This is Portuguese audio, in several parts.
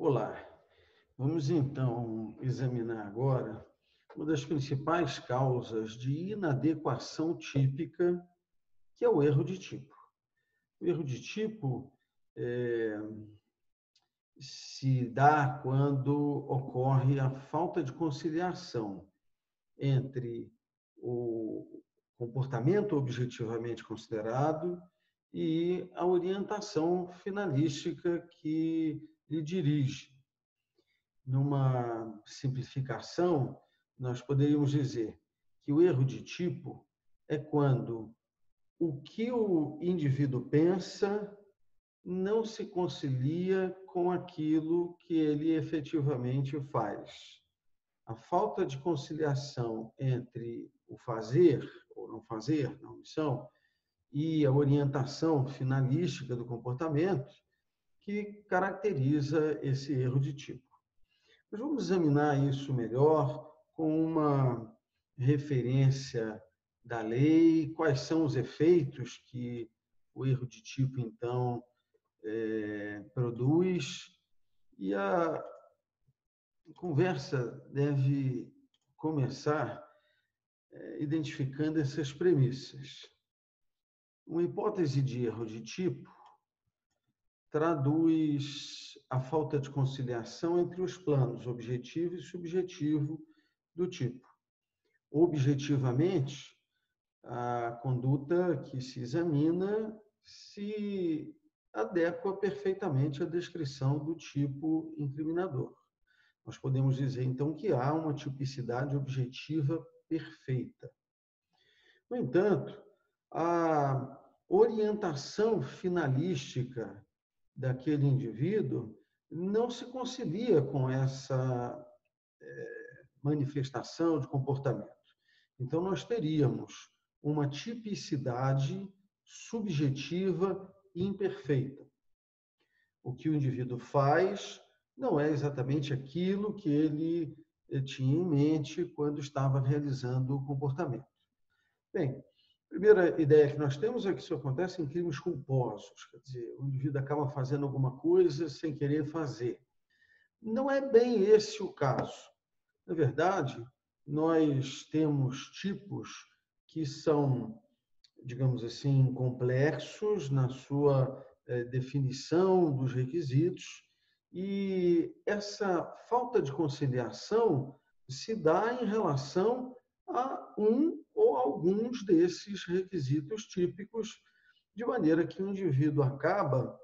Olá, vamos então examinar agora uma das principais causas de inadequação típica, que é o erro de tipo. O erro de tipo se dá quando ocorre a falta de conciliação entre o comportamento objetivamente considerado e a orientação finalística que lhe dirige. Numa simplificação, nós poderíamos dizer que o erro de tipo é quando o que o indivíduo pensa não se concilia com aquilo que ele efetivamente faz. A falta de conciliação entre o fazer ou não fazer, na omissão, e a orientação finalística do comportamento que caracteriza esse erro de tipo. Mas vamos examinar isso melhor com uma referência da lei, quais são os efeitos que o erro de tipo, então, produz. E a conversa deve começar identificando essas premissas. Uma hipótese de erro de tipo traduz a falta de conciliação entre os planos objetivo e subjetivo do tipo. Objetivamente, a conduta que se examina se adequa perfeitamente à descrição do tipo incriminador. Nós podemos dizer, então, que há uma tipicidade objetiva perfeita. No entanto, a orientação finalística daquele indivíduo não se concilia com essa manifestação de comportamento. Então, nós teríamos uma tipicidade subjetiva imperfeita. O que o indivíduo faz não é exatamente aquilo que ele tinha em mente quando estava realizando o comportamento. Bem, a primeira ideia que nós temos é que isso acontece em crimes culposos, quer dizer, o indivíduo acaba fazendo alguma coisa sem querer fazer. Não é bem esse o caso. Na verdade, nós temos tipos que são, digamos assim, complexos na sua definição dos requisitos, e essa falta de conciliação se dá em relação a um ou alguns desses requisitos típicos, de maneira que o indivíduo acaba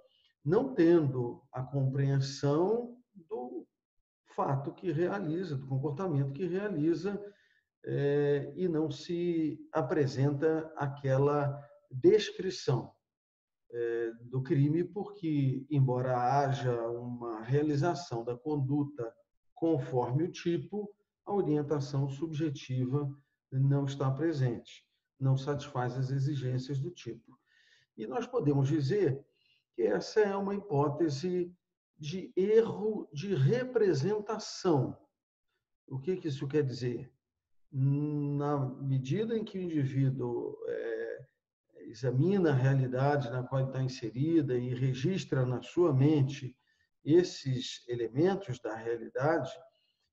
não tendo a compreensão do fato que realiza, do comportamento que realiza, e não se apresenta aquela descrição do crime, porque, embora haja uma realização da conduta conforme o tipo, a orientação subjetiva não está presente, não satisfaz as exigências do tipo. E nós podemos dizer que essa é uma hipótese de erro de representação. O que isso quer dizer? Na medida em que o indivíduo examina a realidade na qual está inserida e registra na sua mente esses elementos da realidade,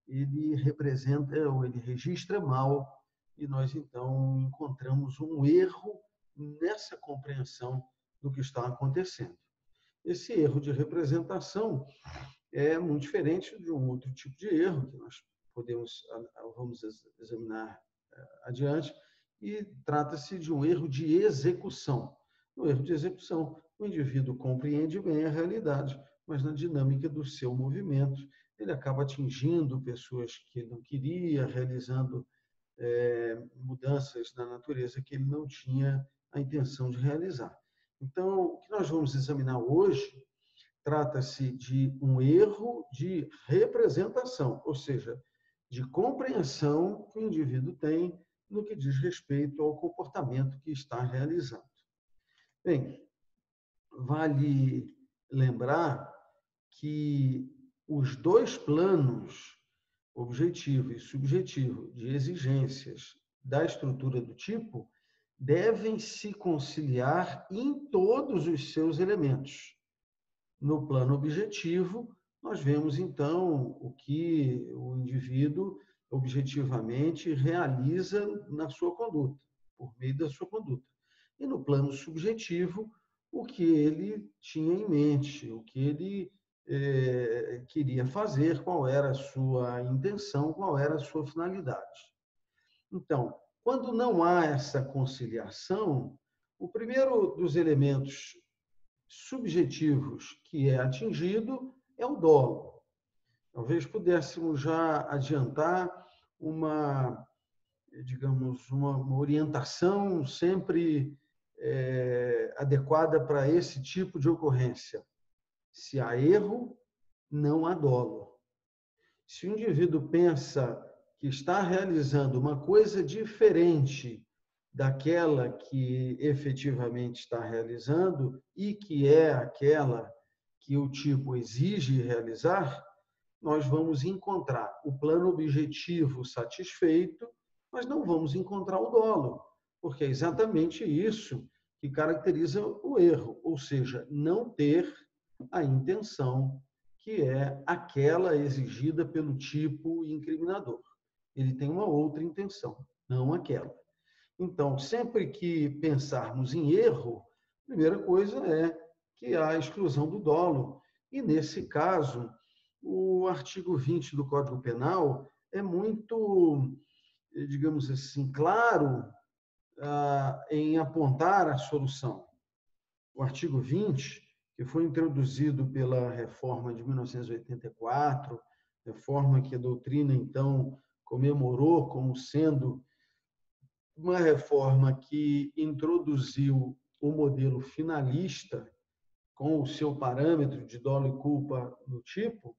ele representa ou ele registra mal, e nós então encontramos um erro nessa compreensão do que está acontecendo. Esse erro de representação é muito diferente de um outro tipo de erro que nós vamos examinar adiante, e trata-se de um erro de execução. No erro de execução, o indivíduo compreende bem a realidade, mas na dinâmica do seu movimento, ele acaba atingindo pessoas que ele não queria, realizando mudanças na natureza que ele não tinha a intenção de realizar. Então, o que nós vamos examinar hoje trata-se de um erro de representação, ou seja, de compreensão que o indivíduo tem no que diz respeito ao comportamento que está realizando. Bem, vale lembrar que os dois planos, objetivo e subjetivo, de exigências da estrutura do tipo, devem se conciliar em todos os seus elementos. No plano objetivo, nós vemos, então, o que o indivíduo objetivamente realiza na sua conduta, por meio da sua conduta. E no plano subjetivo, o que ele tinha em mente, o que ele queria fazer, qual era a sua intenção, qual era a sua finalidade. Então, quando não há essa conciliação, o primeiro dos elementos subjetivos que é atingido é o dolo. Talvez pudéssemos já adiantar uma, digamos, uma orientação sempre adequada para esse tipo de ocorrência. Se há erro, não há dolo. Se o indivíduo pensa que está realizando uma coisa diferente daquela que efetivamente está realizando e que é aquela que o tipo exige realizar, nós vamos encontrar o plano objetivo satisfeito, mas não vamos encontrar o dolo, porque é exatamente isso que caracteriza o erro, ou seja, não ter a intenção que é aquela exigida pelo tipo incriminador. Ele tem uma outra intenção, não aquela. Então, sempre que pensarmos em erro, a primeira coisa é que há a exclusão do dolo. E, nesse caso, o artigo 20 do Código Penal é muito, digamos assim, claro em apontar a solução. O artigo 20, que foi introduzido pela reforma de 1984, reforma que a doutrina, então, comemorou como sendo uma reforma que introduziu o modelo finalista com o seu parâmetro de dolo e culpa no tipo,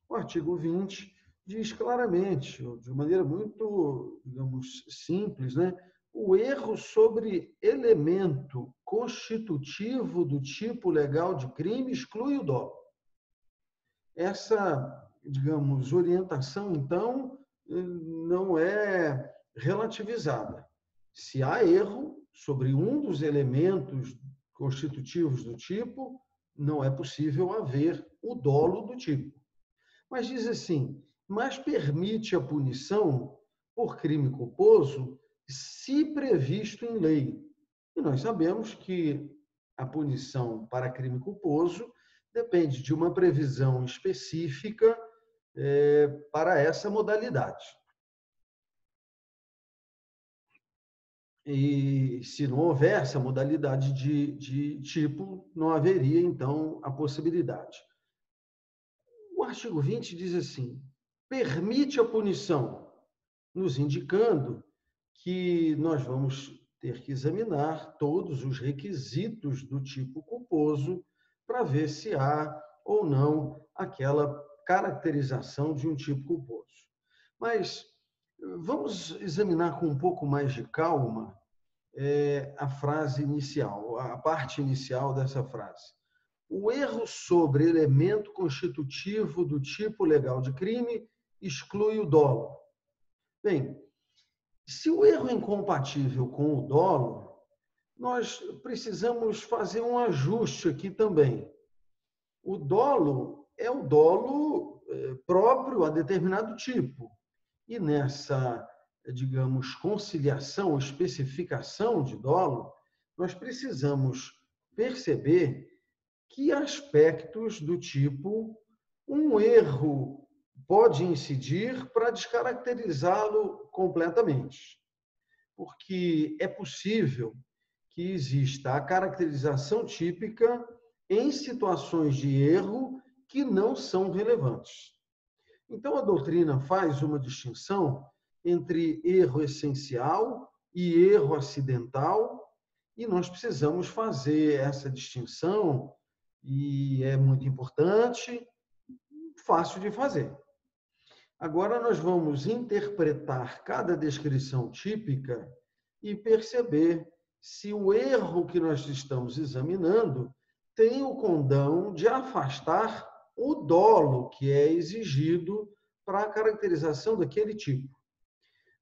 o artigo 20 diz claramente, de maneira muito, digamos, simples, né? O erro sobre elemento constitutivo do tipo legal de crime exclui o dolo. Essa, digamos, orientação, então, não é relativizada. Se há erro sobre um dos elementos constitutivos do tipo, não é possível haver o dolo do tipo. Mas diz assim, mas permite a punição por crime culposo se previsto em lei. E nós sabemos que a punição para crime culposo depende de uma previsão específica para essa modalidade. E se não houver essa modalidade de tipo, não haveria, então, a possibilidade. O artigo 20 diz assim, permite a punição, nos indicando que nós vamos ter que examinar todos os requisitos do tipo culposo para ver se há ou não aquela caracterização de um tipo culposo. Mas vamos examinar com um pouco mais de calma a frase inicial, a parte inicial dessa frase. O erro sobre elemento constitutivo do tipo legal de crime exclui o dolo. Bem, se o erro é incompatível com o dolo, nós precisamos fazer um ajuste aqui também. O dolo é o dolo próprio a determinado tipo. E nessa, digamos, conciliação, especificação de dolo, nós precisamos perceber que aspectos do tipo um erro pode incidir para descaracterizá-lo completamente. Porque é possível que exista a caracterização típica em situações de erro que não são relevantes. Então, a doutrina faz uma distinção entre erro essencial e erro acidental, e nós precisamos fazer essa distinção, e é muito importante, fácil de fazer. Agora, nós vamos interpretar cada descrição típica e perceber se o erro que nós estamos examinando tem o condão de afastar o dolo que é exigido para a caracterização daquele tipo.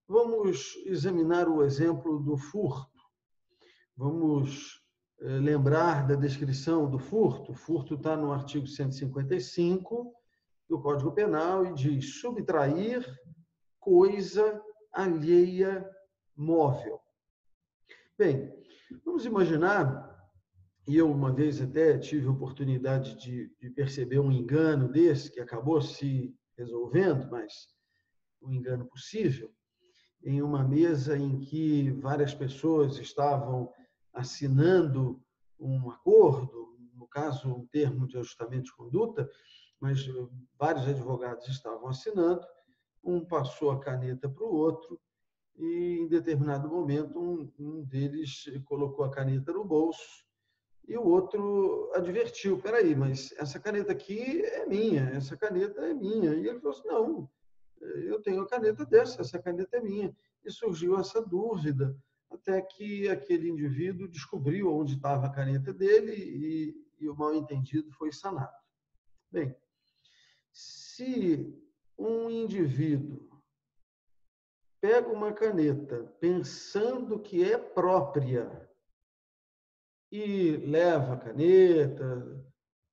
Vamos examinar o exemplo do furto. Vamos lembrar da descrição do furto. O furto está no artigo 155 do Código Penal e diz subtrair coisa alheia móvel. Bem, vamos imaginar, e eu uma vez até tive a oportunidade de perceber um engano desse, que acabou se resolvendo, mas um engano possível, em uma mesa em que várias pessoas estavam assinando um acordo, no caso, um termo de ajustamento de conduta, mas vários advogados estavam assinando, um passou a caneta para o outro e, em determinado momento, um deles colocou a caneta no bolso e o outro advertiu, peraí, mas essa caneta aqui é minha, essa caneta é minha. E ele falou assim, não, eu tenho a caneta dessa, essa caneta é minha. E surgiu essa dúvida, até que aquele indivíduo descobriu onde estava a caneta dele e o mal-entendido foi sanado. Bem, se um indivíduo pega uma caneta pensando que é própria e leva a caneta,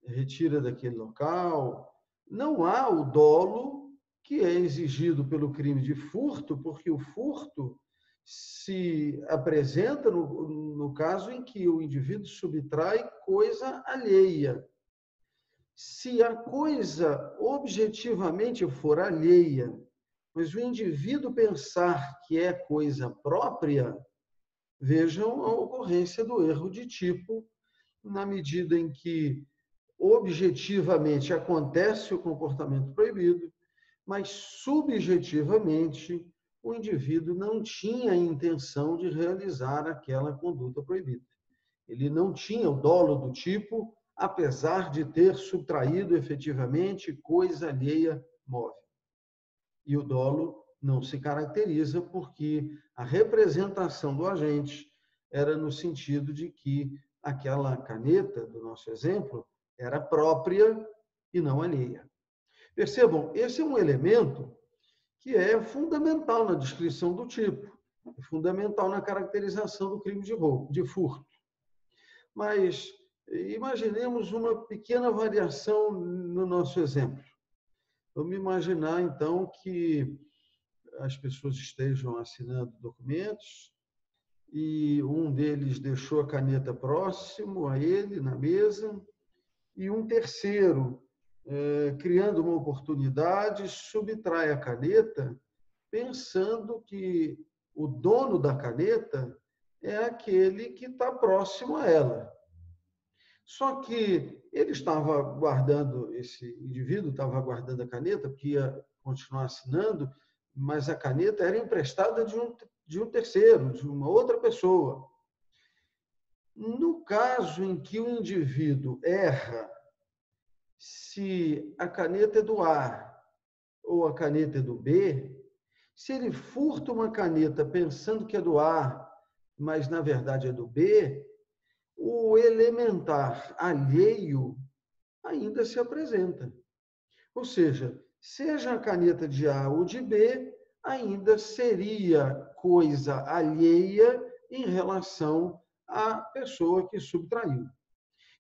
retira daquele local, não há o dolo que é exigido pelo crime de furto, porque o furto se apresenta no caso em que o indivíduo subtrai coisa alheia. Se a coisa objetivamente for alheia, mas o indivíduo pensar que é coisa própria, vejam a ocorrência do erro de tipo, na medida em que objetivamente acontece o comportamento proibido, mas subjetivamente o indivíduo não tinha a intenção de realizar aquela conduta proibida. Ele não tinha o dolo do tipo, apesar de ter subtraído efetivamente coisa alheia móvel. E o dolo não se caracteriza porque a representação do agente era no sentido de que aquela caneta, do nosso exemplo, era própria e não alheia. Percebam, esse é um elemento que é fundamental na descrição do tipo, é fundamental na caracterização do crime de roubo, de furto. Mas imaginemos uma pequena variação no nosso exemplo. Vamos imaginar, então, que as pessoas estejam assinando documentos e um deles deixou a caneta próximo a ele, na mesa, e um terceiro, criando uma oportunidade, subtrai a caneta, pensando que o dono da caneta é aquele que está próximo a ela. Só que ele estava guardando, esse indivíduo estava guardando a caneta, porque ia continuar assinando, mas a caneta era emprestada de um terceiro, de uma outra pessoa. No caso em que o indivíduo erra, se a caneta é do A ou a caneta é do B, se ele furta uma caneta pensando que é do A, mas na verdade é do B, o elementar alheio ainda se apresenta. Ou seja, seja a caneta de A ou de B, ainda seria coisa alheia em relação à pessoa que subtraiu.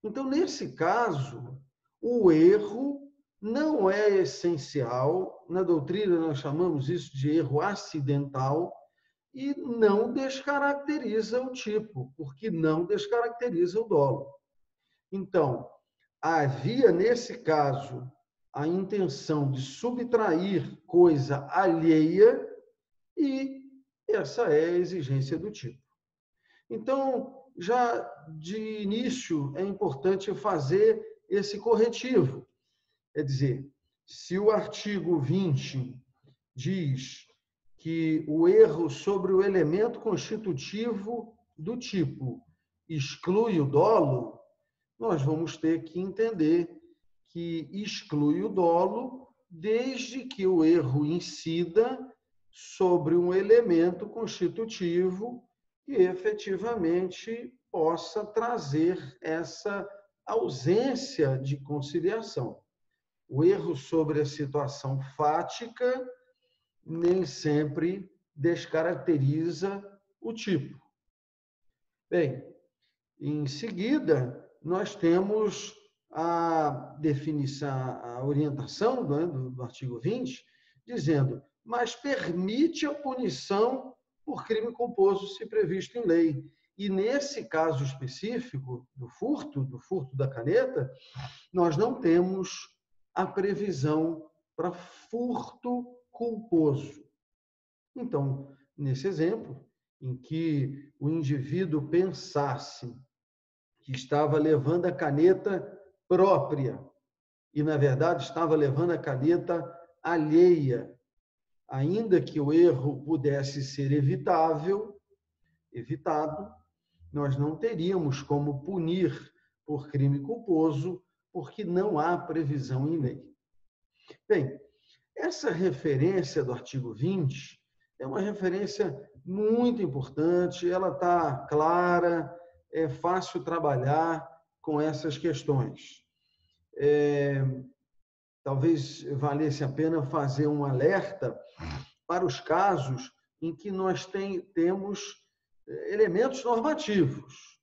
Então, nesse caso, o erro não é essencial. Na doutrina, nós chamamos isso de erro acidental e não descaracteriza o tipo, porque não descaracteriza o dolo. Então, havia, nesse caso, a intenção de subtrair coisa alheia e essa é a exigência do tipo. Então, já de início, é importante fazer esse corretivo. Quer dizer, se o artigo 20 diz que o erro sobre o elemento constitutivo do tipo exclui o dolo, nós vamos ter que entender que exclui o dolo desde que o erro incida sobre um elemento constitutivo que efetivamente possa trazer essa ausência de conciliação. O erro sobre a situação fática nem sempre descaracteriza o tipo. Bem, em seguida, nós temos a definição, a orientação, né, do artigo 20, dizendo, mas permite a punição por crime culposo se previsto em lei. E nesse caso específico do furto da caneta, nós não temos a previsão para furto culposo. Então, nesse exemplo, em que o indivíduo pensasse que estava levando a caneta própria e, na verdade, estava levando a caneta alheia, ainda que o erro pudesse ser evitado, nós não teríamos como punir por crime culposo, porque não há previsão em lei. Bem, essa referência do artigo 20 é uma referência muito importante, ela está clara, é fácil trabalhar com essas questões. Talvez valesse a pena fazer um alerta para os casos em que nós temos elementos normativos.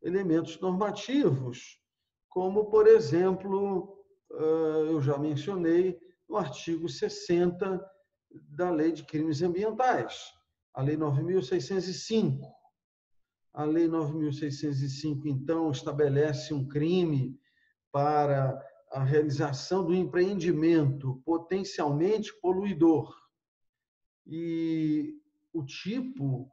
Elementos normativos, como, por exemplo, eu já mencionei, no artigo 60 da Lei de Crimes Ambientais, a Lei 9.605. A Lei 9.605, então, estabelece um crime para a realização do empreendimento potencialmente poluidor. E o tipo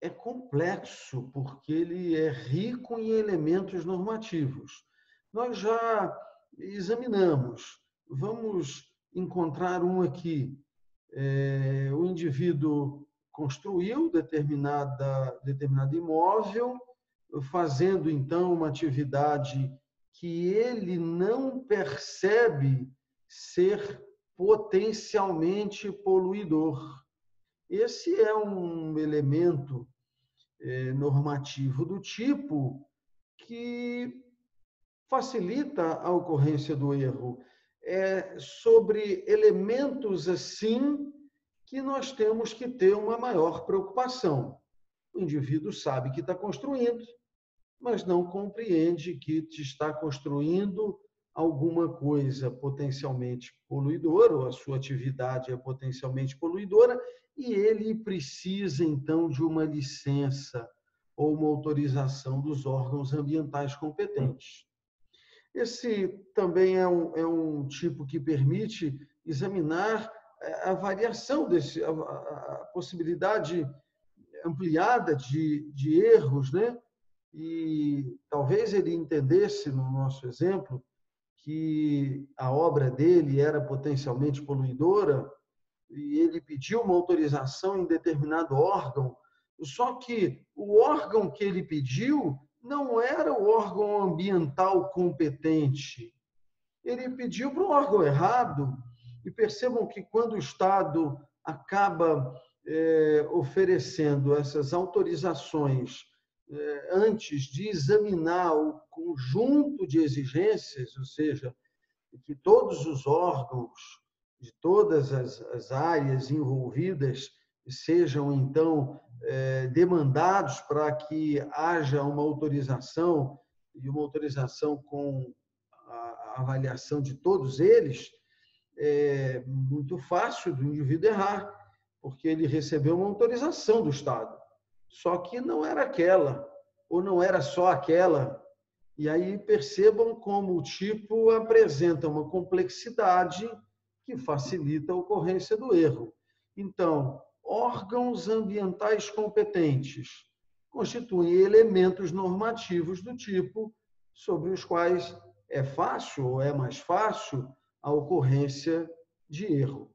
é complexo, porque ele é rico em elementos normativos. Nós já examinamos, vamos encontrar um aqui. O indivíduo construiu determinado imóvel, fazendo, então, uma atividade que ele não percebe ser potencialmente poluidor. Esse é um elemento normativo do tipo que facilita a ocorrência do erro. É sobre elementos assim que nós temos que ter uma maior preocupação. O indivíduo sabe que está construindo, mas não compreende que está construindo alguma coisa potencialmente poluidora, ou a sua atividade é potencialmente poluidora, e ele precisa, então, de uma licença ou uma autorização dos órgãos ambientais competentes. Esse também é um tipo que permite examinar a variação a possibilidade ampliada de erros, né? E talvez ele entendesse, no nosso exemplo, que a obra dele era potencialmente poluidora e ele pediu uma autorização em determinado órgão, só que o órgão que ele pediu não era o órgão ambiental competente. Ele pediu para o órgão errado. E percebam que quando o Estado acaba oferecendo essas autorizações antes de examinar o conjunto de exigências, ou seja, que todos os órgãos de todas as áreas envolvidas sejam, então, demandados para que haja uma autorização, e uma autorização com a avaliação de todos eles, é muito fácil do indivíduo errar, porque ele recebeu uma autorização do Estado, só que não era aquela, ou não era só aquela. E aí percebam como o tipo apresenta uma complexidade que facilita a ocorrência do erro. Então, órgãos ambientais competentes constituem elementos normativos do tipo sobre os quais é fácil ou é mais fácil a ocorrência de erro.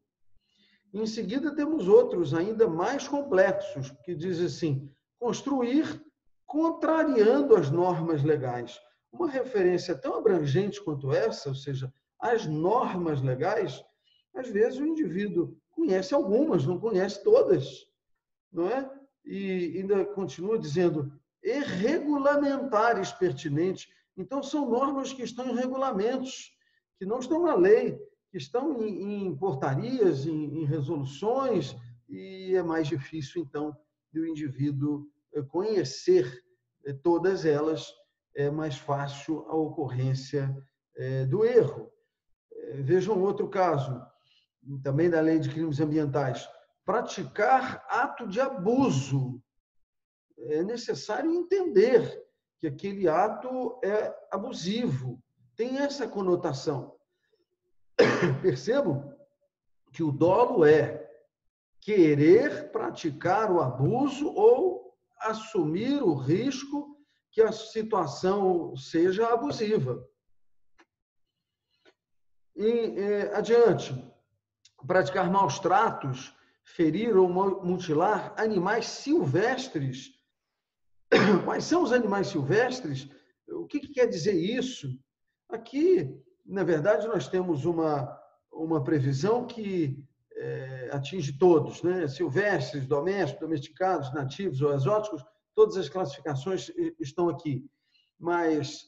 Em seguida, temos outros ainda mais complexos, que diz assim, construir contrariando as normas legais. Uma referência tão abrangente quanto essa, ou seja, as normas legais, às vezes o indivíduo conhece algumas, não conhece todas, não é? E ainda continua dizendo, e regulamentares pertinentes. Então, são normas que estão em regulamentos, que não estão na lei, que estão em portarias, em resoluções, e é mais difícil, então, do indivíduo conhecer todas elas, é mais fácil a ocorrência do erro. Vejam outro caso, também da Lei de Crimes Ambientais. Praticar ato de abuso. É necessário entender que aquele ato é abusivo, tem essa conotação. Percebam que o dolo é querer praticar o abuso ou assumir o risco que a situação seja abusiva. Adiante, praticar maus tratos, ferir ou mutilar animais silvestres. Quais são os animais silvestres? O que quer dizer isso? Aqui, na verdade, nós temos uma previsão que atinge todos, né? Silvestres, domésticos, domesticados, nativos ou exóticos, todas as classificações estão aqui. Mas,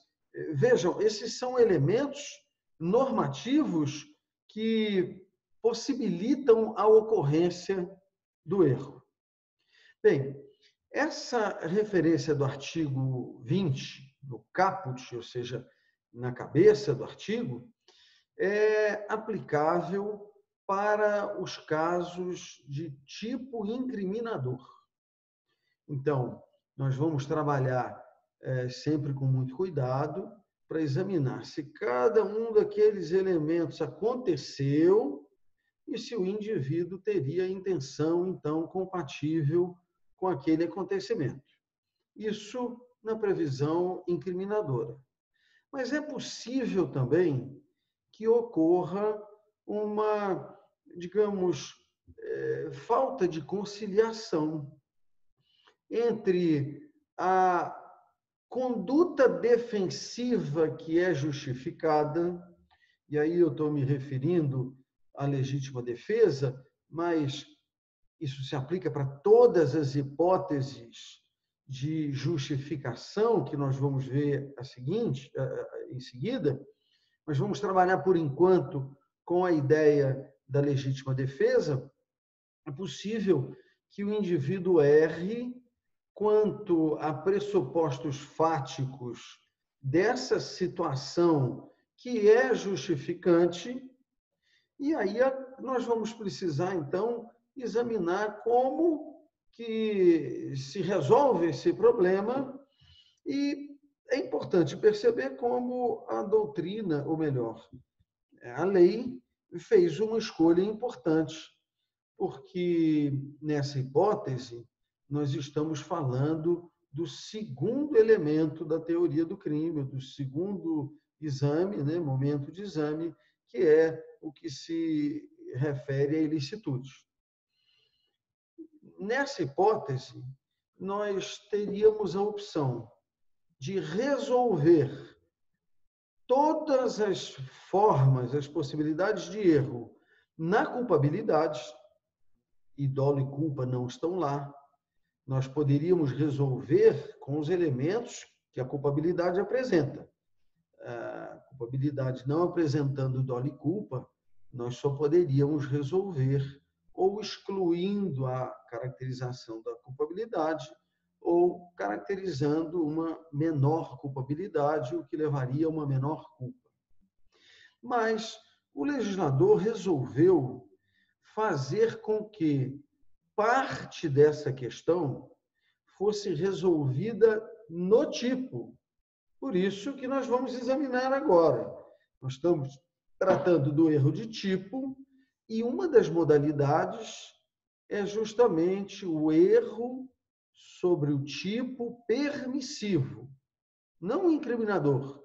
vejam, esses são elementos normativos que possibilitam a ocorrência do erro. Bem, essa referência do artigo 20, no caput, ou seja, na cabeça do artigo, é aplicável para os casos de tipo incriminador. Então, nós vamos trabalhar sempre com muito cuidado para examinar se cada um daqueles elementos aconteceu e se o indivíduo teria intenção, então, compatível com aquele acontecimento. Isso na previsão incriminadora. Mas é possível também que ocorra uma, digamos, falta de conciliação entre a conduta defensiva que é justificada, e aí eu estou me referindo à legítima defesa, mas isso se aplica para todas as hipóteses de justificação que nós vamos ver em seguida, mas vamos trabalhar por enquanto com a ideia da legítima defesa. É possível que o indivíduo erre quanto a pressupostos fáticos dessa situação que é justificante, e aí nós vamos precisar, então, examinar como que se resolve esse problema, e é importante perceber como a doutrina, ou melhor, a lei fez uma escolha importante, porque nessa hipótese nós estamos falando do segundo elemento da teoria do crime, do segundo exame, né, momento de exame, que é o que se refere à ilicitude. Nessa hipótese, nós teríamos a opção de resolver todas as formas, as possibilidades de erro na culpabilidade, e dolo e culpa não estão lá. Nós poderíamos resolver com os elementos que a culpabilidade apresenta. A culpabilidade não apresentando dolo e culpa, nós só poderíamos resolver ou excluindo a caracterização da culpabilidade ou caracterizando uma menor culpabilidade, o que levaria a uma menor culpa. Mas o legislador resolveu fazer com que parte dessa questão fosse resolvida no tipo. Por isso que nós vamos examinar agora. Nós estamos tratando do erro de tipo, e uma das modalidades é justamente o erro sobre o tipo permissivo, não o incriminador,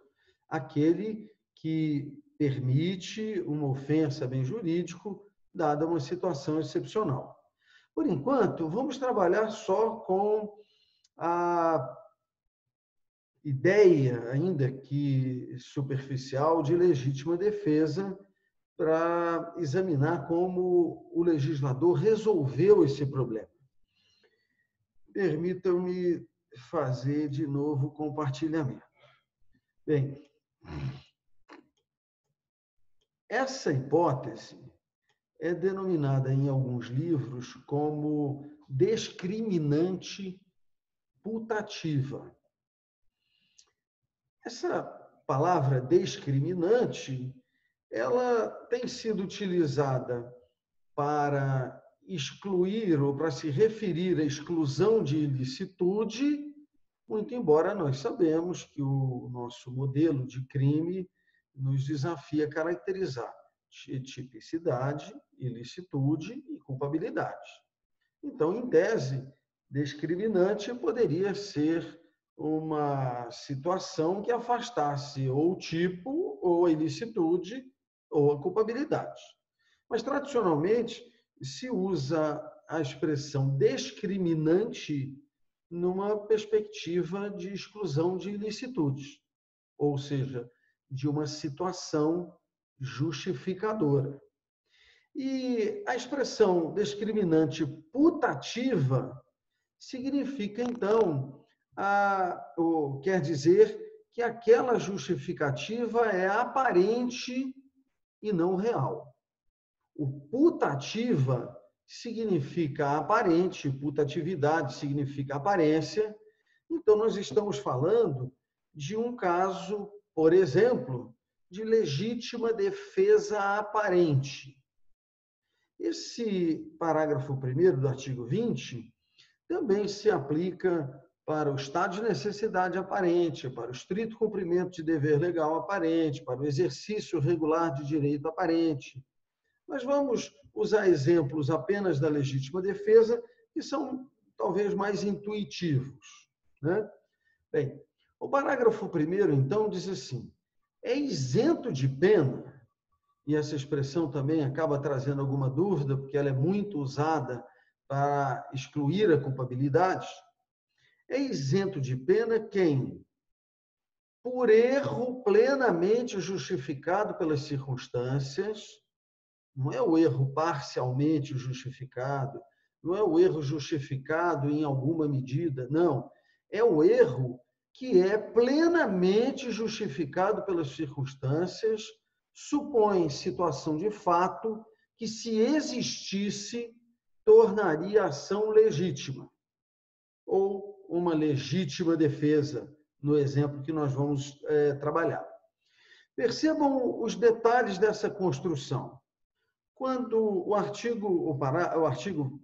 aquele que permite uma ofensa a bem jurídico, dada uma situação excepcional. Por enquanto, vamos trabalhar só com a ideia, ainda que superficial, de legítima defesa, para examinar como o legislador resolveu esse problema. Permitam-me fazer de novo o compartilhamento. Bem, essa hipótese é denominada em alguns livros como discriminante putativa. Essa palavra discriminante, ela tem sido utilizada para excluir ou para se referir à exclusão de ilicitude, muito embora nós sabemos que o nosso modelo de crime nos desafia a caracterizar tipicidade, ilicitude e culpabilidade. Então, em tese, discriminante poderia ser uma situação que afastasse ou o tipo, ou a ilicitude, ou a culpabilidade. Mas, tradicionalmente, se usa a expressão discriminante numa perspectiva de exclusão de ilicitudes, ou seja, de uma situação justificadora. E a expressão discriminante putativa significa, então, ou quer dizer que aquela justificativa é aparente e não real. O putativa significa aparente, putatividade significa aparência. Então, nós estamos falando de um caso, por exemplo, de legítima defesa aparente. Esse parágrafo 1º do artigo 20 também se aplica para o estado de necessidade aparente, para o estrito cumprimento de dever legal aparente, para o exercício regular de direito aparente. Mas vamos usar exemplos apenas da legítima defesa, que são talvez mais intuitivos, né? Bem, o parágrafo 1º, então, diz assim: é isento de pena, e essa expressão também acaba trazendo alguma dúvida, porque ela é muito usada para excluir a culpabilidade, é isento de pena quem, por erro plenamente justificado pelas circunstâncias, não é o erro parcialmente justificado, não é o erro justificado em alguma medida, não. É o erro que é plenamente justificado pelas circunstâncias, supõe situação de fato que, se existisse, tornaria a ação legítima, ou uma legítima defesa, no exemplo que nós vamos trabalhar. Percebam os detalhes dessa construção. Quando o artigo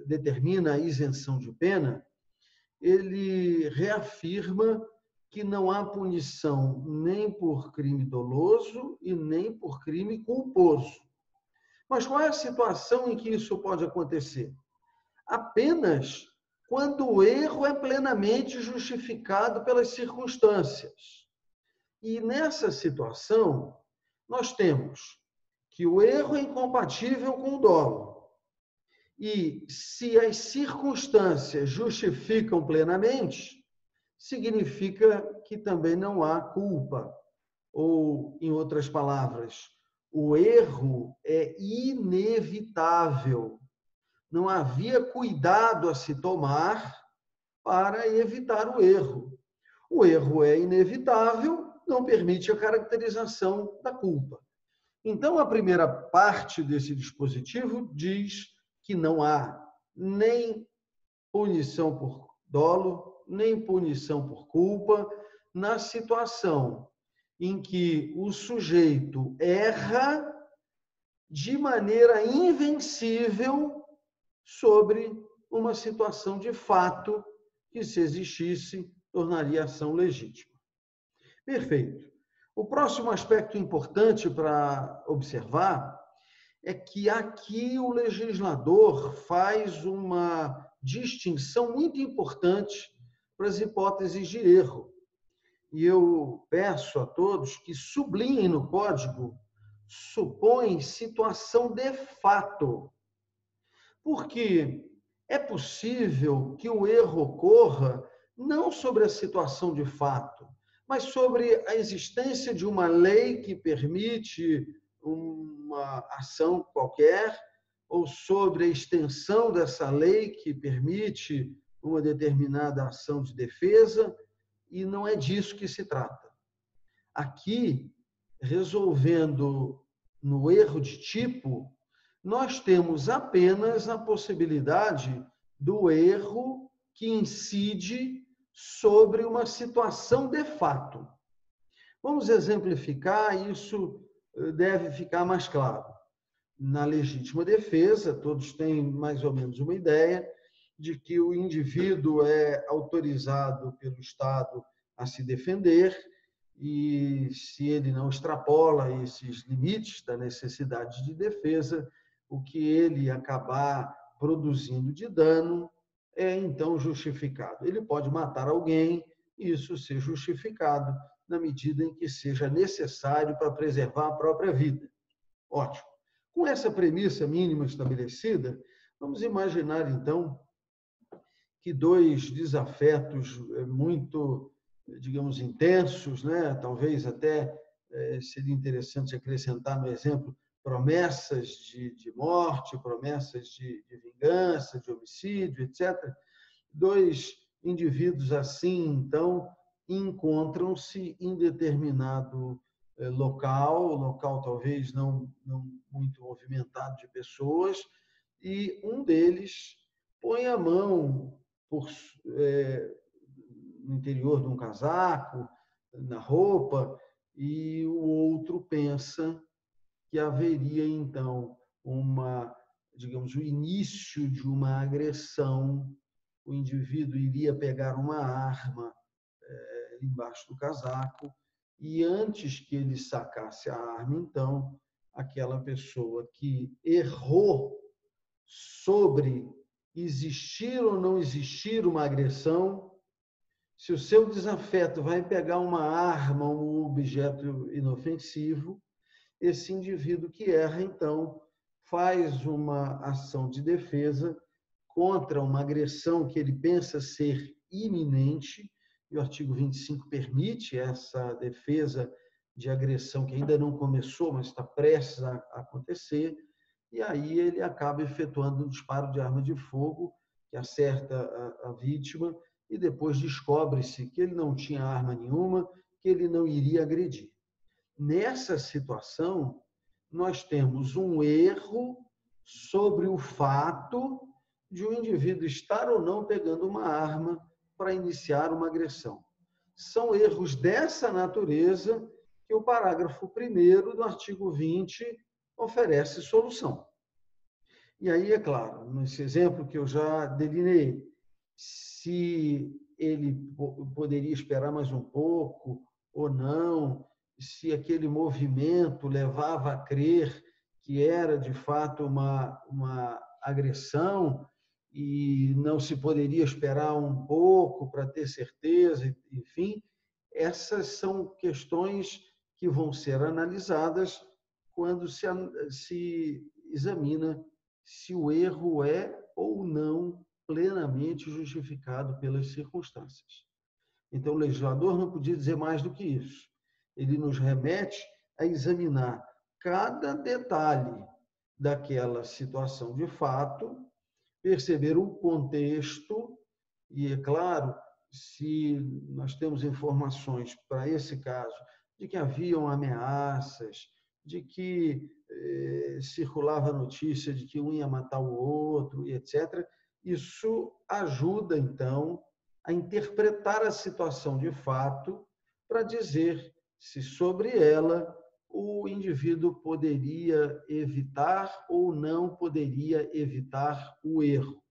determina a isenção de pena, ele reafirma que não há punição nem por crime doloso e nem por crime culposo. Mas qual é a situação em que isso pode acontecer? Apenas quando o erro é plenamente justificado pelas circunstâncias. E nessa situação, nós temos que o erro é incompatível com o dolo. E se as circunstâncias justificam plenamente, significa que também não há culpa. Ou, em outras palavras, o erro é inevitável. Não havia cuidado a se tomar para evitar o erro. O erro é inevitável, não permite a caracterização da culpa. Então, a primeira parte desse dispositivo diz que não há nem punição por dolo, nem punição por culpa, na situação em que o sujeito erra de maneira invencível sobre uma situação de fato que, se existisse, tornaria a ação legítima. Perfeito. O próximo aspecto importante para observar é que aqui o legislador faz uma distinção muito importante para as hipóteses de erro. E eu peço a todos que sublinhem no código supõe situação de fato. Porque é possível que o erro ocorra não sobre a situação de fato, mas sobre a existência de uma lei que permite uma ação qualquer, ou sobre a extensão dessa lei que permite uma determinada ação de defesa, e não é disso que se trata. Aqui, resolvendo no erro de tipo, nós temos apenas a possibilidade do erro que incide sobre uma situação de fato. Vamos exemplificar, isso deve ficar mais claro. Na legítima defesa, todos têm mais ou menos uma ideia de que o indivíduo é autorizado pelo Estado a se defender e, se ele não extrapola esses limites da necessidade de defesa, o que ele acabar produzindo de dano é então justificado. Ele pode matar alguém e isso ser justificado na medida em que seja necessário para preservar a própria vida. Ótimo. Com essa premissa mínima estabelecida, vamos imaginar, então, que dois desafetos muito, digamos, intensos, né? Talvez até seria interessante acrescentar no exemplo promessas de morte, promessas de vingança, de homicídio, etc. Dois indivíduos assim, então, encontram-se em determinado local talvez não muito movimentado de pessoas, e um deles põe a mão no interior de um casaco, na roupa, e o outro pensa que haveria, então, digamos, o início de uma agressão. O indivíduo iria pegar uma arma embaixo do casaco e, antes que ele sacasse a arma, então, aquela pessoa que errou sobre existir ou não existir uma agressão, se o seu desafeto vai pegar uma arma, um objeto inofensivo, esse indivíduo que erra, então, faz uma ação de defesa contra uma agressão que ele pensa ser iminente, e o artigo 25 permite essa defesa de agressão que ainda não começou, mas está prestes a acontecer, e aí ele acaba efetuando um disparo de arma de fogo que acerta a vítima, e depois descobre-se que ele não tinha arma nenhuma, que ele não iria agredir. Nessa situação, nós temos um erro sobre o fato de um indivíduo estar ou não pegando uma arma para iniciar uma agressão. São erros dessa natureza que o parágrafo 1º do artigo 20 oferece solução. E aí, é claro, nesse exemplo que eu já delineei, se ele poderia esperar mais um pouco ou não, se aquele movimento levava a crer que era, de fato, uma agressão e não se poderia esperar um pouco para ter certeza, enfim, essas são questões que vão ser analisadas quando se examina se o erro é ou não plenamente justificado pelas circunstâncias. Então, o legislador não podia dizer mais do que isso. Ele nos remete a examinar cada detalhe daquela situação de fato, perceber o contexto e, é claro, se nós temos informações para esse caso de que haviam ameaças, de que circulava a notícia de que um ia matar o outro, e etc., isso ajuda, então, a interpretar a situação de fato para dizer se sobre ela o indivíduo poderia evitar ou não poderia evitar o erro.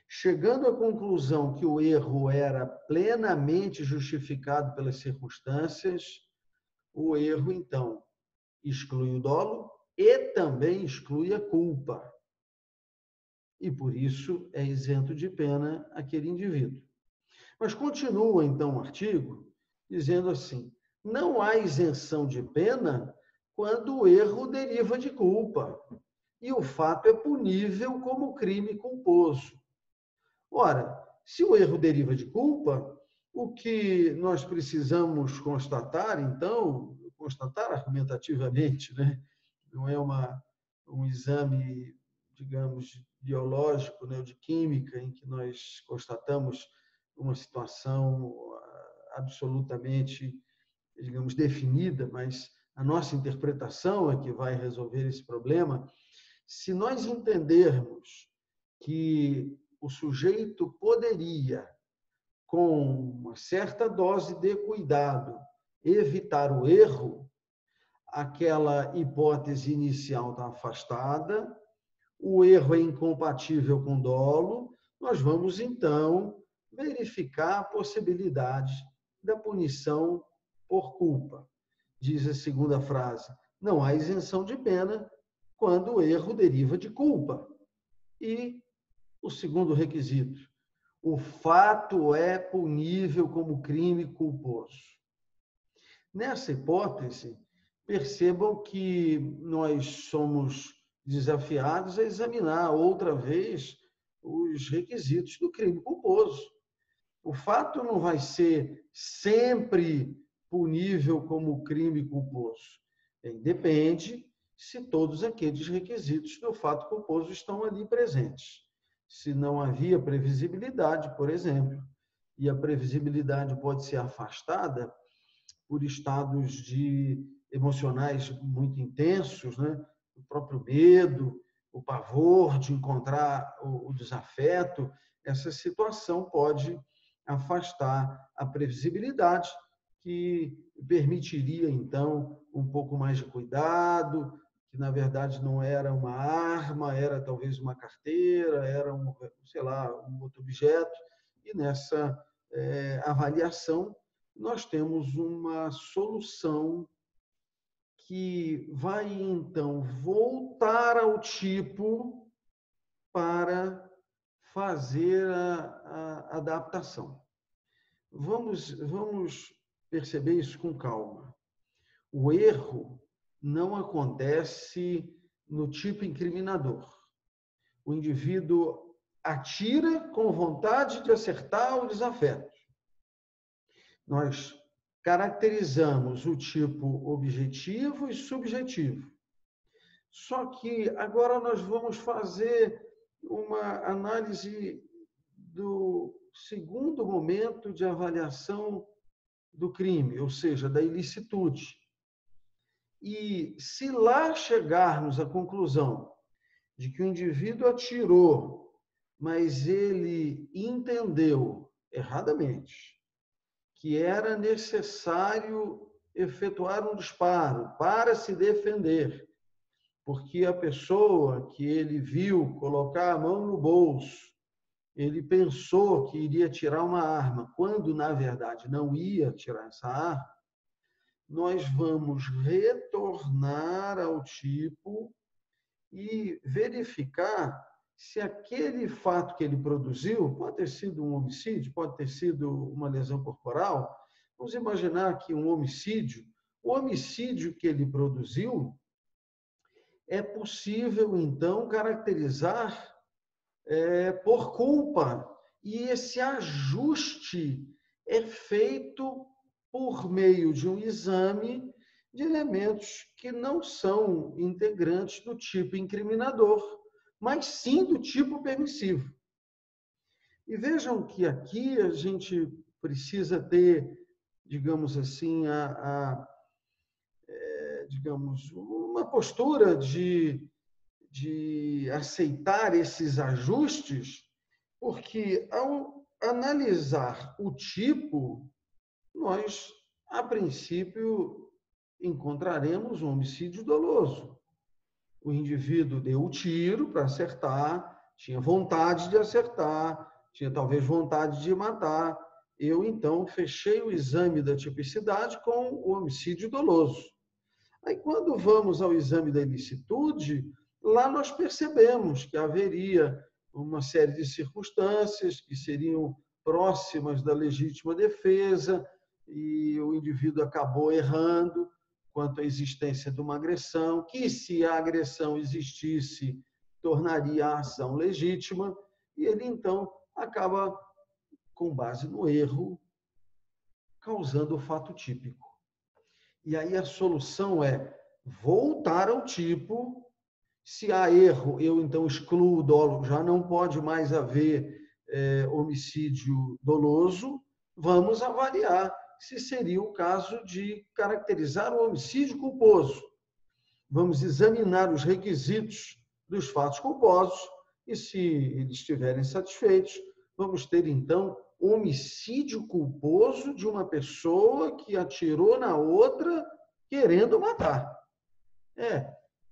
Chegando à conclusão que o erro era plenamente justificado pelas circunstâncias, o erro, então, exclui o dolo e também exclui a culpa. E, por isso, é isento de pena aquele indivíduo. Mas continua, então, o artigo dizendo assim: não há isenção de pena quando o erro deriva de culpa e o fato é punível como crime culposo. Ora, se o erro deriva de culpa, o que nós precisamos constatar, então, constatar argumentativamente, né? Não é um exame, digamos, biológico, né, ou de química, em que nós constatamos uma situação absolutamente, digamos, definida, mas a nossa interpretação é que vai resolver esse problema. Se nós entendermos que o sujeito poderia, com uma certa dose de cuidado, evitar o erro, aquela hipótese inicial está afastada, o erro é incompatível com dolo, nós vamos, então, verificar a possibilidade da punição por culpa. Diz a segunda frase, não há isenção de pena quando o erro deriva de culpa. E o segundo requisito, o fato é punível como crime culposo. Nessa hipótese, percebam que nós somos desafiados a examinar outra vez os requisitos do crime culposo. O fato não vai ser sempre punível como crime culposo. Depende se todos aqueles requisitos do fato culposo estão ali presentes. Se não havia previsibilidade, por exemplo, e a previsibilidade pode ser afastada por estados emocionais muito intensos, né? O próprio medo, o pavor de encontrar o desafeto, essa situação pode afastar a previsibilidade, que permitiria, então, um pouco mais de cuidado, que, na verdade, não era uma arma, era talvez uma carteira, era um outro objeto, e nessa avaliação nós temos uma solução que vai, então, voltar ao tipo para fazer a adaptação. Vamos perceber isso com calma. O erro não acontece no tipo incriminador. O indivíduo atira com vontade de acertar o desafeto. Nós caracterizamos o tipo objetivo e subjetivo. Só que agora nós vamos fazer uma análise do segundo momento de avaliação do crime, ou seja, da ilicitude. E se lá chegarmos à conclusão de que o indivíduo atirou, mas ele entendeu erradamente que era necessário efetuar um disparo para se defender, porque a pessoa que ele viu colocar a mão no bolso, ele pensou que iria tirar uma arma, quando, na verdade, não ia tirar essa arma, nós vamos retornar ao tipo e verificar se aquele fato que ele produziu, pode ter sido um homicídio, pode ter sido uma lesão corporal, vamos imaginar que um homicídio, o homicídio que ele produziu, é possível, então, caracterizar por culpa. E esse ajuste é feito por meio de um exame de elementos que não são integrantes do tipo incriminador, mas sim do tipo permissivo. E vejam que aqui a gente precisa ter, digamos assim, digamos, uma postura de aceitar esses ajustes, porque ao analisar o tipo, nós, a princípio, encontraremos um homicídio doloso. O indivíduo deu o tiro para acertar, tinha vontade de acertar, tinha talvez vontade de matar. Eu, então, fechei o exame da tipicidade com o homicídio doloso. Aí, quando vamos ao exame da ilicitude, lá nós percebemos que haveria uma série de circunstâncias que seriam próximas da legítima defesa e o indivíduo acabou errando quanto à existência de uma agressão, que, se a agressão existisse, tornaria a ação legítima, e ele, então, acaba, com base no erro, causando o fato típico. E aí a solução é voltar ao tipo. Se há erro, eu, então, excluo o dolo, já não pode mais haver homicídio doloso, vamos avaliar se seria o caso de caracterizar o homicídio culposo. Vamos examinar os requisitos dos fatos culposos e, se eles estiverem satisfeitos, vamos ter, então, homicídio culposo de uma pessoa que atirou na outra querendo matar.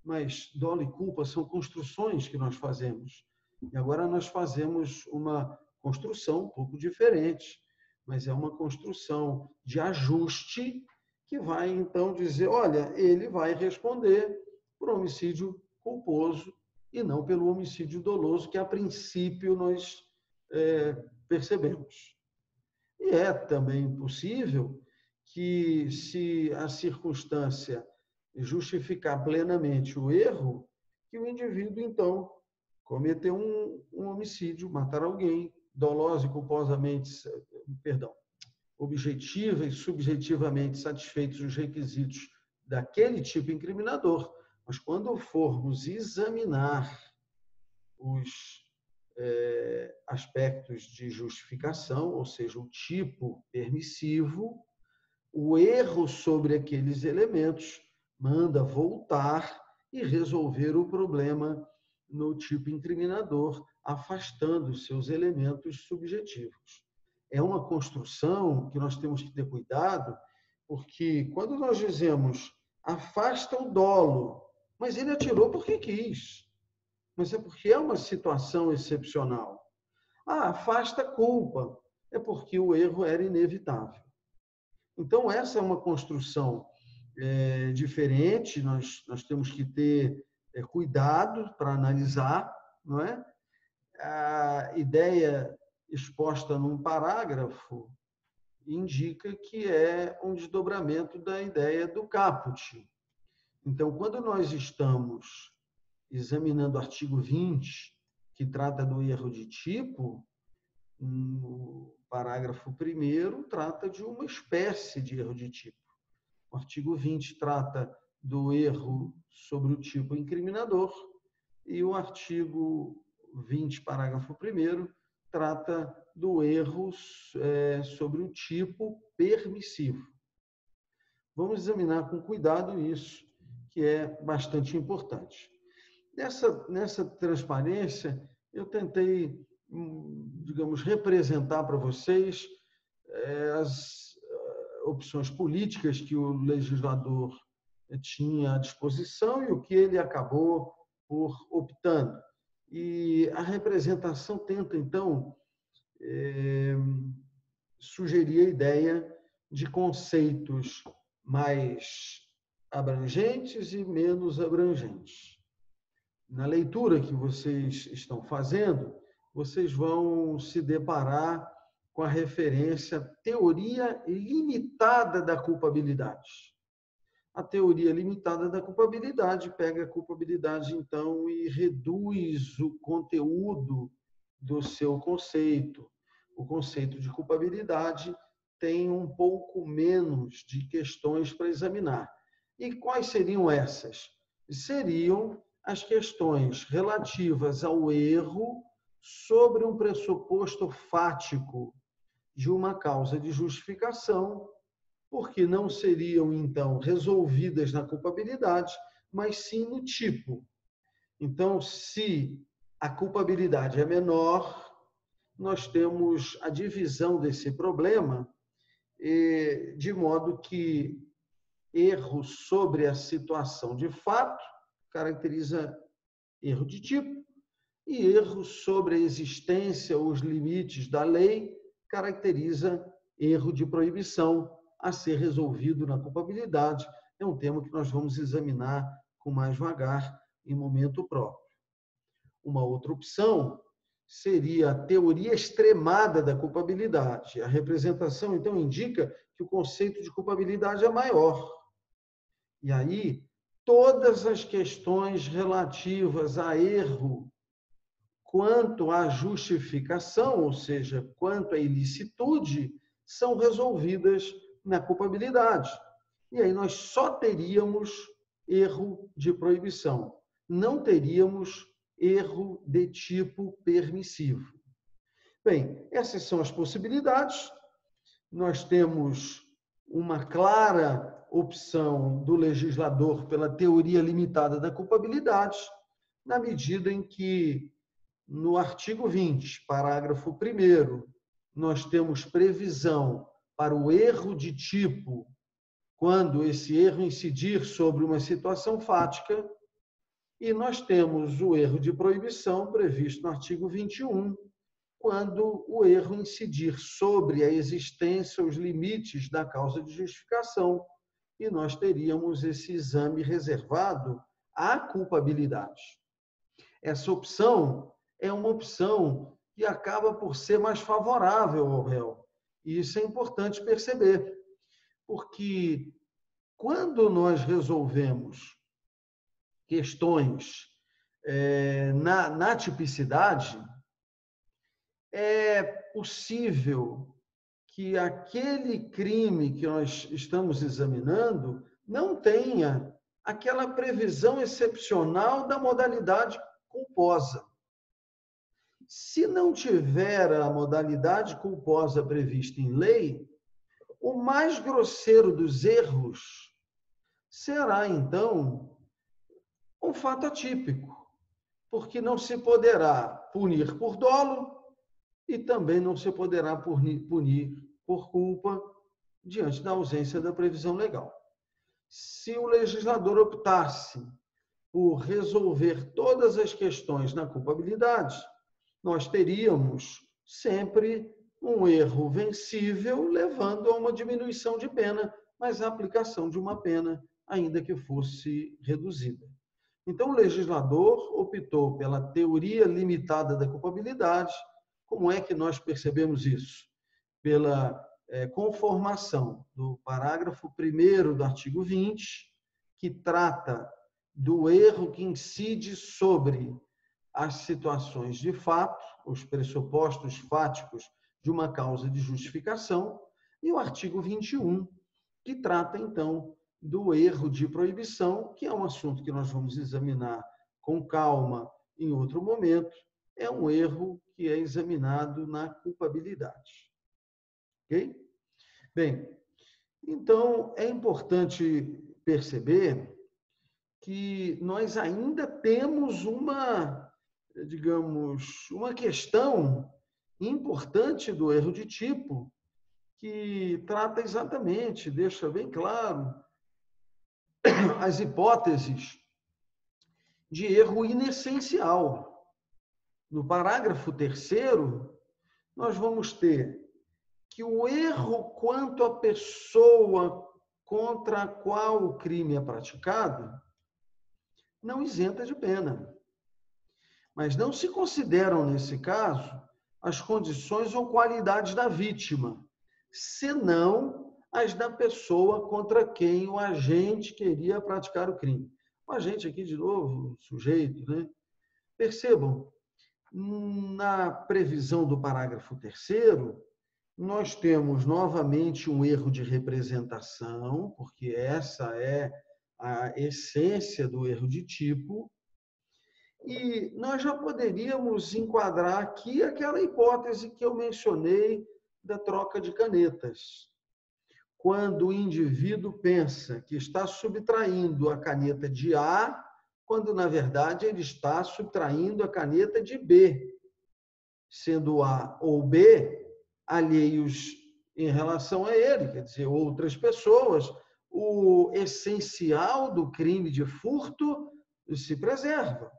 Mas dolo e culpa são construções que nós fazemos. E agora nós fazemos uma construção um pouco diferente, mas é uma construção de ajuste que vai, então, dizer, olha, ele vai responder por homicídio culposo e não pelo homicídio doloso, que, a princípio, nós percebemos. E é também possível que, se a circunstância justificar plenamente o erro, que o indivíduo, então, cometeu um homicídio, matar alguém, dolosa e culposamente, objetiva e subjetivamente satisfeitos os requisitos daquele tipo incriminador. Mas quando formos examinar os aspectos de justificação, ou seja, o tipo permissivo, o erro sobre aqueles elementos manda voltar e resolver o problema no tipo incriminador, afastando os seus elementos subjetivos. É uma construção que nós temos que ter cuidado, porque quando nós dizemos afasta o dolo, mas ele atirou porque quis, mas é porque é uma situação excepcional. Afasta a culpa, é porque o erro era inevitável. Então, essa é uma construção diferente, nós temos que ter cuidado para analisar, não é? A ideia exposta num parágrafo indica que é um desdobramento da ideia do caput. Então, quando nós estamos examinando o artigo 20, que trata do erro de tipo, no parágrafo 1º, trata de uma espécie de erro de tipo. O artigo 20 trata do erro sobre o tipo incriminador e o artigo 20, parágrafo 1º, trata do erro sobre o tipo permissivo. Vamos examinar com cuidado isso, que é bastante importante. Nessa transparência, eu tentei, digamos, representar para vocês as opções políticas que o legislador tinha à disposição e o que ele acabou por optando. E a representação tenta, então, sugerir a ideia de conceitos mais abrangentes e menos abrangentes. Na leitura que vocês estão fazendo, vocês vão se deparar com a referência teoria limitada da culpabilidade. A teoria limitada da culpabilidade pega a culpabilidade, então, e reduz o conteúdo do seu conceito. O conceito de culpabilidade tem um pouco menos de questões para examinar. E quais seriam essas? Seriam as questões relativas ao erro sobre um pressuposto fático de uma causa de justificação, porque não seriam, então, resolvidas na culpabilidade, mas sim no tipo. Então, se a culpabilidade é menor, nós temos a divisão desse problema de modo que erro sobre a situação de fato caracteriza erro de tipo, e erro sobre a existência ou os limites da lei caracteriza erro de proibição a ser resolvido na culpabilidade. É um tema que nós vamos examinar com mais vagar em momento próprio. Uma outra opção seria a teoria extremada da culpabilidade. A representação, então, indica que o conceito de culpabilidade é maior. E aí, todas as questões relativas a erro quanto à justificação, ou seja, quanto à ilicitude, são resolvidas na culpabilidade. E aí nós só teríamos erro de proibição, não teríamos erro de tipo permissivo. Bem, essas são as possibilidades. Nós temos uma clara opção do legislador pela teoria limitada da culpabilidade, na medida em que, no artigo 20, parágrafo 1º, nós temos previsão para o erro de tipo, quando esse erro incidir sobre uma situação fática, e nós temos o erro de proibição previsto no artigo 21, quando o erro incidir sobre a existência, os limites da causa de justificação, e nós teríamos esse exame reservado à culpabilidade. Essa opção é uma opção que acaba por ser mais favorável ao réu. E isso é importante perceber, porque quando nós resolvemos questões na tipicidade, é possível que aquele crime que nós estamos examinando não tenha aquela previsão excepcional da modalidade culposa. Se não tiver a modalidade culposa prevista em lei, o mais grosseiro dos erros será, então, um fato atípico, porque não se poderá punir por dolo e também não se poderá punir por culpa diante da ausência da previsão legal. Se o legislador optasse por resolver todas as questões na culpabilidade, nós teríamos sempre um erro vencível, levando a uma diminuição de pena, mas a aplicação de uma pena, ainda que fosse reduzida. Então, o legislador optou pela teoria limitada da culpabilidade. Como é que nós percebemos isso? Pela conformação do parágrafo 1º do artigo 20, que trata do erro que incide sobre as situações de fato, os pressupostos fáticos de uma causa de justificação, e o artigo 21, que trata, então, do erro de proibição, que é um assunto que nós vamos examinar com calma em outro momento, é um erro que é examinado na culpabilidade. Ok? Bem, então é importante perceber que nós ainda temos uma questão importante do erro de tipo, que trata exatamente, deixa bem claro, as hipóteses de erro inessencial. No parágrafo 3º, nós vamos ter que o erro quanto à pessoa contra a qual o crime é praticado não isenta de pena. Mas não se consideram, nesse caso, as condições ou qualidades da vítima, senão as da pessoa contra quem o agente queria praticar o crime. O agente aqui, de novo, o sujeito, né? Percebam, na previsão do parágrafo 3º, nós temos novamente um erro de representação, porque essa é a essência do erro de tipo, e nós já poderíamos enquadrar aqui aquela hipótese que eu mencionei da troca de canetas. Quando o indivíduo pensa que está subtraindo a caneta de A, quando, na verdade, ele está subtraindo a caneta de B, sendo A ou B alheios em relação a ele, quer dizer, outras pessoas, o essencial do crime de furto se preserva.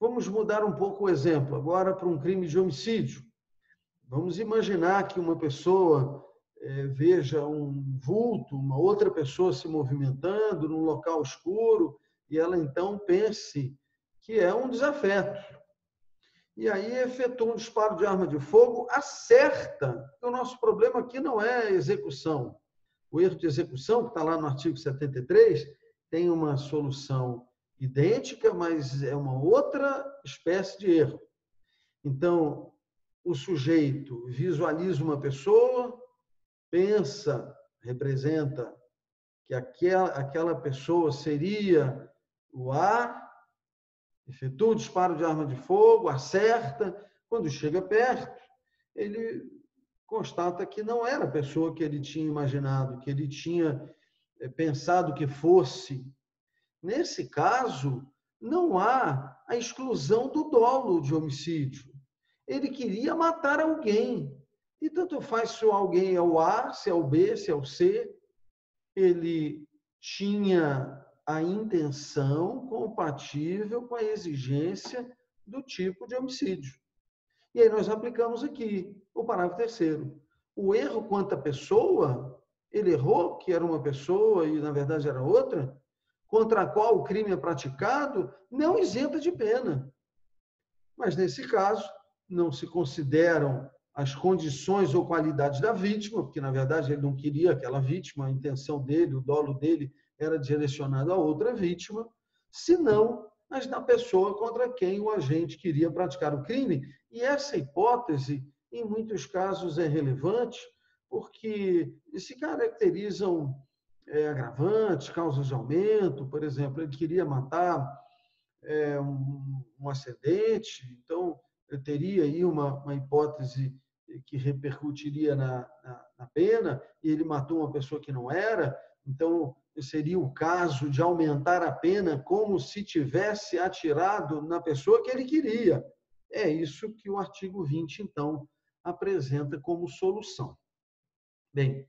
Vamos mudar um pouco o exemplo, agora para um crime de homicídio. Vamos imaginar que uma pessoa veja um vulto, uma outra pessoa se movimentando num local escuro, e ela então pense que é um desafeto. E aí efetua um disparo de arma de fogo, acerta. O nosso problema aqui não é a execução. O erro de execução, que está lá no artigo 73, tem uma solução idêntica, mas é uma outra espécie de erro. Então, o sujeito visualiza uma pessoa, pensa, representa que aquela pessoa seria o A, efetua o disparo de arma de fogo, acerta. Quando chega perto, ele constata que não era a pessoa que ele tinha imaginado, que ele tinha pensado que fosse. Nesse caso, não há a exclusão do dolo de homicídio. Ele queria matar alguém. E tanto faz se alguém é o A, se é o B, se é o C, ele tinha a intenção compatível com a exigência do tipo de homicídio. E aí nós aplicamos aqui o parágrafo terceiro. O erro quanto à pessoa, ele errou que era uma pessoa e na verdade era outra, contra a qual o crime é praticado, não isenta de pena. Mas nesse caso, não se consideram as condições ou qualidades da vítima, porque na verdade ele não queria aquela vítima, a intenção dele, o dolo dele era direcionado a outra vítima, senão as da pessoa contra quem o agente queria praticar o crime. E essa hipótese, em muitos casos, é relevante, porque se caracterizam agravantes, causas de aumento, por exemplo, ele queria matar um acidente, então eu teria aí uma hipótese que repercutiria na pena, e ele matou uma pessoa que não era, então seria o caso de aumentar a pena como se tivesse atirado na pessoa que ele queria. É isso que o artigo 20, então, apresenta como solução. Bem,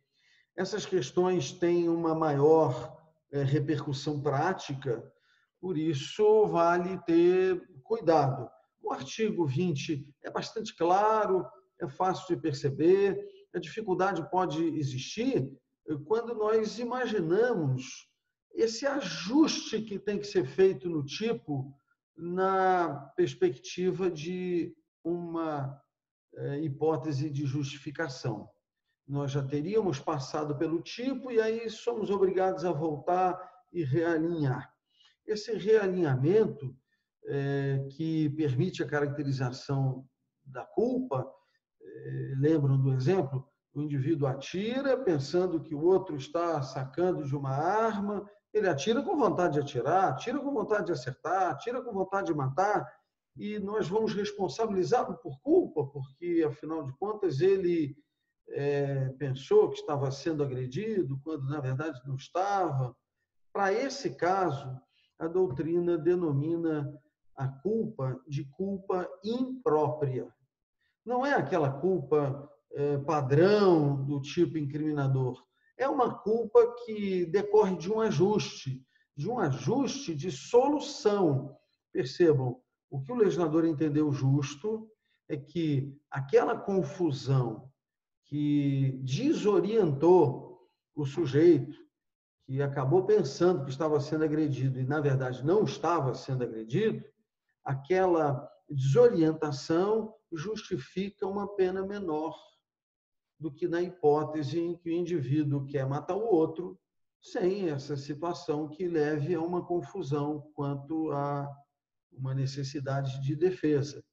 essas questões têm uma maior repercussão prática, por isso vale ter cuidado. O artigo 20 é bastante claro, é fácil de perceber, a dificuldade pode existir quando nós imaginamos esse ajuste que tem que ser feito no tipo na perspectiva de uma hipótese de justificação. Nós já teríamos passado pelo tipo e aí somos obrigados a voltar e realinhar. Esse realinhamento que permite a caracterização da culpa, lembram do exemplo? O indivíduo atira pensando que o outro está sacando de uma arma, ele atira com vontade de atirar, atira com vontade de acertar, atira com vontade de matar, e nós vamos responsabilizá-lo por culpa, porque, afinal de contas, ele pensou que estava sendo agredido, quando na verdade não estava. Para esse caso, a doutrina denomina a culpa de culpa imprópria. Não é aquela culpa padrão do tipo incriminador. É uma culpa que decorre de um ajuste de solução. Percebam, o que o legislador entendeu justo é que aquela confusão que desorientou o sujeito, que acabou pensando que estava sendo agredido e, na verdade, não estava sendo agredido, aquela desorientação justifica uma pena menor do que na hipótese em que o indivíduo quer matar o outro sem essa situação que leve a uma confusão quanto a uma necessidade de defesa.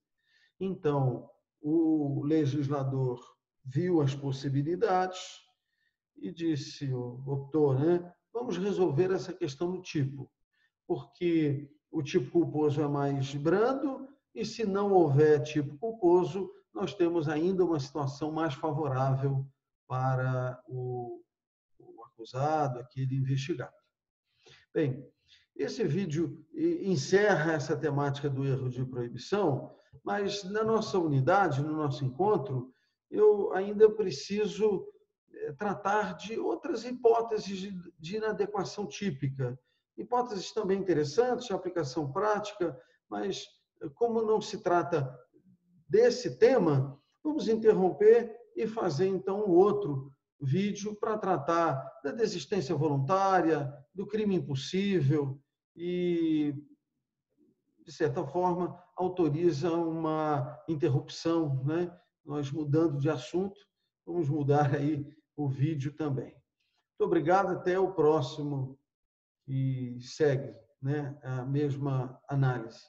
Então, o legislador viu as possibilidades e disse, optou, né? Vamos resolver essa questão do tipo, porque o tipo culposo é mais brando e se não houver tipo culposo, nós temos ainda uma situação mais favorável para o acusado, aquele investigado. Bem, esse vídeo encerra essa temática do erro de proibição, mas na nossa unidade, no nosso encontro, eu ainda preciso tratar de outras hipóteses de inadequação típica. Hipóteses também interessantes, de aplicação prática, mas como não se trata desse tema, vamos interromper e fazer então um outro vídeo para tratar da desistência voluntária, do crime impossível e, de certa forma, autoriza uma interrupção, né? Nós mudando de assunto, vamos mudar aí o vídeo também. Muito obrigado, até o próximo, e segue, né, a mesma análise.